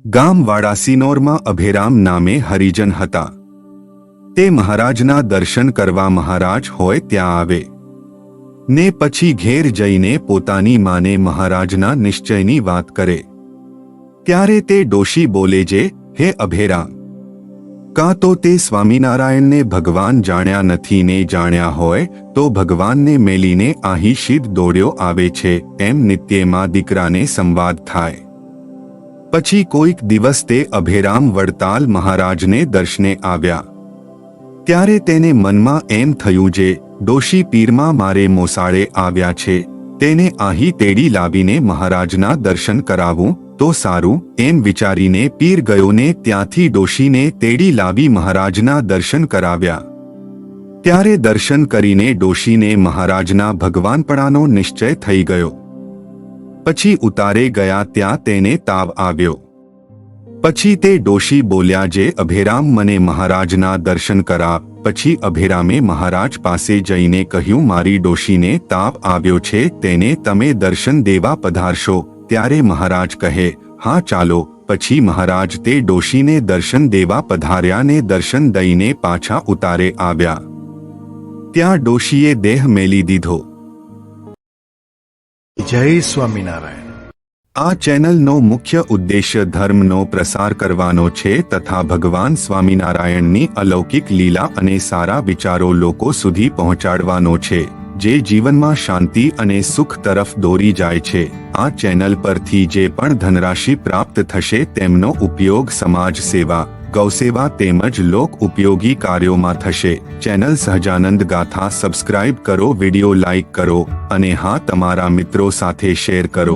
ગામ વાડાસીનોરમાં અભેરામ નામે હરિજન હતા. તે મહારાજના દર્શન કરવા મહારાજ હોય ત્યાં આવે ને પછી ઘેર જઈને પોતાની માને મહારાજના નિશ્ચયની વાત કરે. ત્યારે તે ડોશી બોલે જે, હે અભેરામ, કાં તો તે સ્વામિનારાયણને ભગવાન જાણ્યા નથી ને જાણ્યા હોય તો ભગવાનને મેલીને અહીં શીદ દોડ્યો આવે છે. એમ નિત્યમાં દીકરાને સંવાદ થાય. પછી કોઈક દિવસ તે અભેરામ વડતાલ મહારાજને દર્શને આવ્યા. ત્યારે તેને મનમાં એમ થયું જે ડોશી પીરમાં મારે મોસાળે આવ્યા છે, તેને અહીં તેડી લાવીને મહારાજના દર્શન કરાવું તો સારું. એમ વિચારીને પીર ગયો ને ત્યાંથી ડોશીને તેડી લાવી મહારાજના દર્શન કરાવ્યા. ત્યારે દર્શન કરીને ડોશીને મહારાજના ભગવાનપણાનો નિશ્ચય થઈ ગયો. પછી ઉતારે ગયા ત્યાં તેને તાવ આવ્યો. પછી તે ડોશી બોલ્યા જે અભેરામ મને મહારાજના દર્શન કરાવ. પછી અભેરામે મહારાજ પાસે જઈને કહ્યું મારી ડોશીને તાવ આવ્યો છે, તેને તમે દર્શન દેવા પધારશો. ત્યારે મહારાજ કહે હા ચાલો. પછી મહારાજ તે ડોશીને દર્શન દેવા પધાર્યા ને દર્શન દઈને પાછા ઉતારે આવ્યા. ત્યાં ડોશીએ દેહ મેલી દીધો. જય સ્વામિનારાયણ. આ ચેનલનો મુખ્ય ઉદ્દેશ્ય ધર્મનો પ્રસાર કરવાનો છે તથા ભગવાન સ્વામિનારાયણની અલૌકિક લીલા અને સારા વિચારો લોકો સુધી પહોંચાડવાનો છે, જે જીવનમાં શાંતિ અને સુખ તરફ દોરી જાય છે. આ ચેનલ પરથી જે પણ ધનરાશિ પ્રાપ્ત થશે તેમનો ઉપયોગ સમાજ સેવા, ગૌસેવા તેમજ લોક ઉપયોગી કાર્યોમાં થશે. ચેનલ સહજાનંદ ગાથા સબસ્ક્રાઇબ કરો, વિડિયો લાઇક કરો અને હા તમારા મિત્રો સાથે શેર કરો.